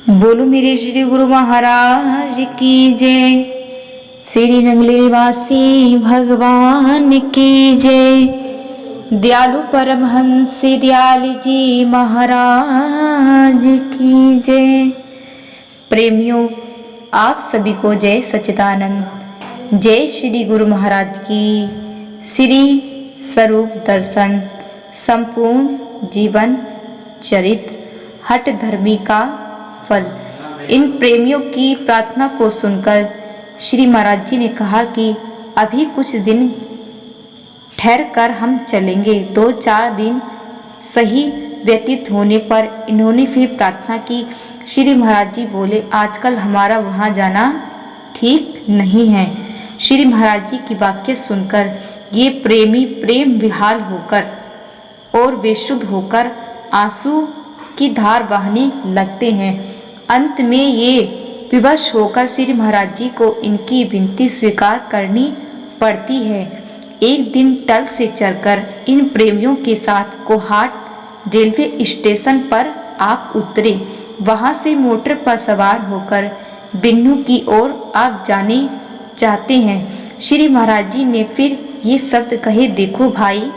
बोलो मेरे श्री गुरु महाराज की जय। श्री नंगली निवासी भगवान की जय। दयालु परमहंस दयाल जी महाराज की जय। प्रेमियों, आप सभी को जय सच्चिदानंद। जय श्री गुरु महाराज की श्री स्वरूप दर्शन संपूर्ण जीवन चरित हठ धर्मी का फल। इन प्रेमियों की प्रार्थना को सुनकर श्री महाराज जी ने कहा कि अभी कुछ दिन ठहर कर हम चलेंगे। 2-4 दिन सही व्यतीत होने पर इन्होंने फिर प्रार्थना की। श्री महाराज जी बोले, आजकल हमारा वहाँ जाना ठीक नहीं है। श्री महाराज जी की वाक्य सुनकर ये प्रेमी प्रेम विहाल होकर और बेसुध होकर आंसू की धार बहाने लगते हैं। अंत में ये विवश होकर श्री महाराज जी को इनकी विनती स्वीकार करनी पड़ती है। एक दिन तल से चलकर इन प्रेमियों के साथ कोहाट रेलवे स्टेशन पर आप उतरे। वहां से मोटर पर सवार होकर बिन्नू की ओर आप जाने चाहते हैं। श्री महाराज जी ने फिर ये शब्द कहे, देखो भाई,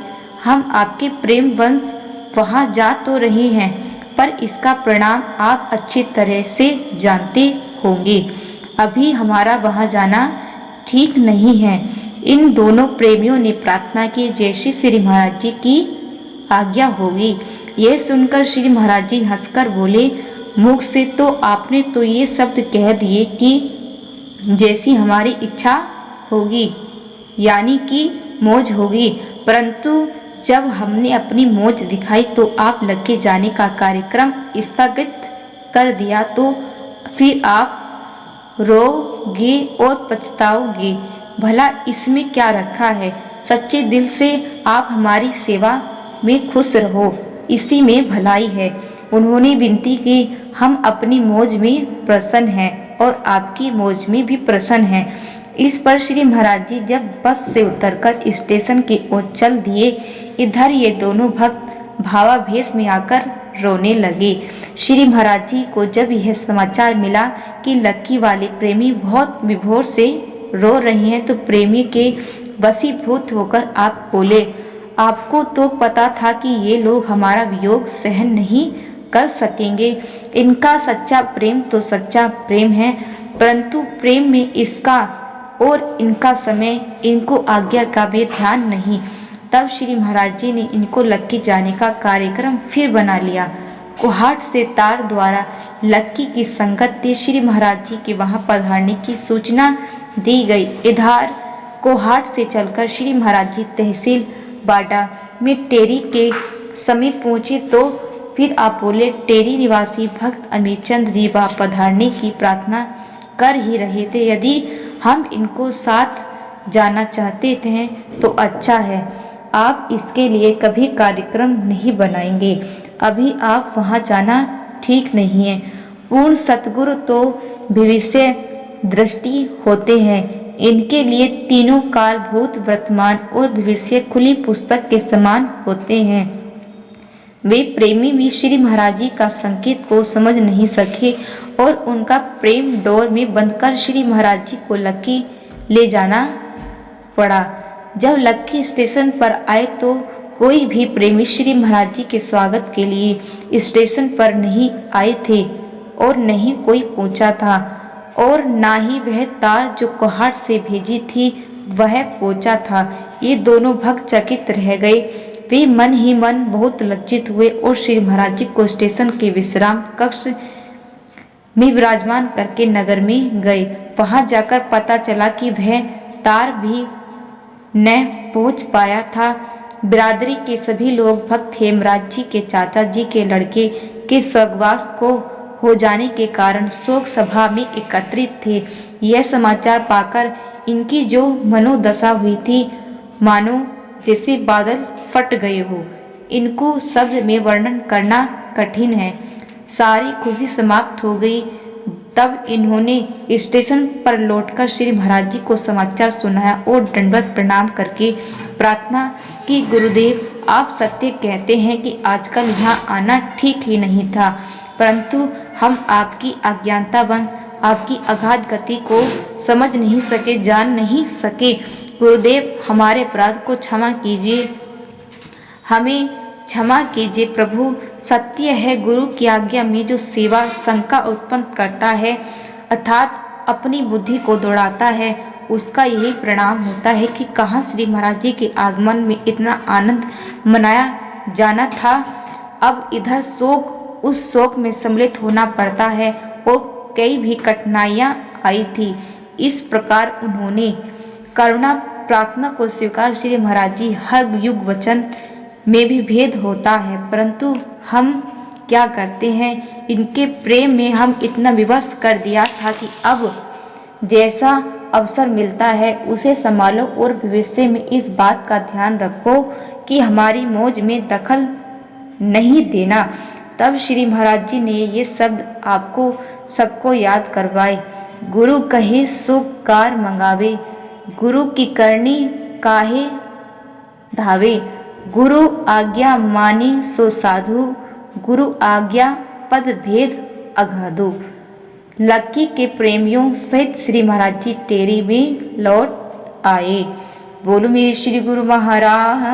हम आपके प्रेम वंश वहां जा तो रहे हैं, पर इसका परिणाम आप अच्छी तरह से जानते होंगे। अभी हमारा वहां जाना ठीक नहीं है। इन दोनों प्रेमियों ने प्रार्थना की, जैसी श्री महाराज जी की आज्ञा होगी। यह सुनकर श्री महाराज जी हंसकर बोले, मुख से तो आपने तो ये शब्द कह दिए कि जैसी हमारी इच्छा होगी, यानी कि मौज होगी, परंतु जब हमने अपनी मौज दिखाई तो आप लगे जाने का कार्यक्रम स्थगित कर दिया, तो फिर आप रोगे और पछताओगे। भला इसमें क्या रखा है? सच्चे दिल से आप हमारी सेवा में खुश रहो, इसी में भलाई है। उन्होंने विनती की, हम अपनी मौज में प्रसन्न हैं और आपकी मौज में भी प्रसन्न हैं। इस पर श्री महाराज जी जब बस से उतरकर स्टेशन की ओर चल दिए, इधर ये दोनों भक्त भावावेश में आकर रोने लगे। श्री महाराज जी को जब यह समाचार मिला कि लक्की वाले प्रेमी बहुत विभोर से रो रहे हैं, तो प्रेमी के वशीभूत होकर आप बोले, आपको तो पता था कि ये लोग हमारा वियोग सहन नहीं कर सकेंगे। इनका सच्चा प्रेम तो सच्चा प्रेम है, परंतु प्रेम में इसका और इनका समय, इनको आज्ञा का भी ध्यान नहीं। तब श्री महाराज जी ने इनको लक्की जाने का कार्यक्रम फिर बना लिया। कोहाट से तार द्वारा लक्की की संगत से श्री महाराज जी के वहां पधारने की सूचना दी गई। इधर कोहाट से चलकर श्री महाराज जी तहसील बाडा में टेरी के समीप पहुंचे, तो फिर आप बोले, टेरी निवासी भक्त अमीरचंद जी वहां पधारने की प्रार्थना कर ही रहे थे। यदि हम इनको साथ जाना चाहते थे तो अच्छा है, आप इसके लिए कभी कार्यक्रम नहीं बनाएंगे। अभी आप वहां जाना ठीक नहीं है। पूर्ण सतगुरु तो भविष्य दृष्टि होते हैं। इनके लिए तीनों काल, भूत, वर्तमान और भविष्य खुली पुस्तक के समान होते हैं। वे प्रेमी भी श्री महाराज जी का संकेत को समझ नहीं सके और उनका प्रेम डोर में बंधकर श्री महाराज जी को लक्की ले जाना पड़ा। जब लक्की स्टेशन पर आए तो कोई भी प्रेमी श्री महाराज जी के स्वागत के लिए स्टेशन पर नहीं आए थे और नहीं कोई पहुंचा था, और ना ही वह तार जो कोहाट से भेजी थी वह पहुंचा था। ये दोनों भक्त चकित रह गए। वे मन ही मन बहुत लज्जित हुए और श्री महाराज जी को स्टेशन के विश्राम कक्ष में विराजमान करके नगर में गए। वहां जाकर पता चला कि वह तार भी न पहुंच पाया था। बिरादरी के सभी लोग भक्त हेमराज जी के चाचा जी के लड़के के स्वर्गवास को हो जाने के कारण शोक सभा में एकत्रित थे। यह समाचार पाकर इनकी जो मनोदशा हुई थी, मानो जैसे बादल फट गए हो। इनको शब्द में वर्णन करना कठिन है। सारी खुशी समाप्त हो गई। तब इन्होंने स्टेशन पर लौटकर श्री महाराज जी को समाचार सुनाया और दंडवत प्रणाम करके प्रार्थना कि गुरुदेव, आप सत्य कहते हैं कि आजकल यहाँ आना ठीक ही नहीं था, परंतु हम आपकी अज्ञानतावश आपकी अगाध गति को समझ नहीं सके, जान नहीं सके। गुरुदेव, हमारे अपराध को क्षमा कीजिए, हमें क्षमा कीजिए प्रभु। सत्य है, गुरु की आज्ञा में जो सेवा शंका उत्पन्न करता है अर्थात अपनी बुद्धि को दौड़ाता है, उसका यही परिणाम होता है कि कहाँ श्री महाराज जी के आगमन में इतना आनंद मनाया जाना था, अब इधर शोक उस शोक में सम्मिलित होना पड़ता है और कई भी कठिनाइयाँ आई थी। इस प्रकार उन्होंने करुणा प्रार्थना को स्वीकार। श्री महाराज जी हर युग वचन में भी भेद होता है, परंतु हम क्या करते हैं, इनके प्रेम में हम इतना विवश कर दिया था कि अब जैसा अवसर मिलता है उसे संभालो और भविष्य में इस बात का ध्यान रखो कि हमारी मौज में दखल नहीं देना। तब श्री महाराज जी ने ये शब्द आपको सबको याद करवाए। गुरु कहे सो कार मंगावे, गुरु की करनी काहे धावे, गुरु आज्ञा माने सो साधु, गुरु आज्ञा पद भेद अगाधु। लक्की के प्रेमियों सहित श्री महाराज जी टेरी में लौट आए। बोलो मेरे श्री गुरु महाराज।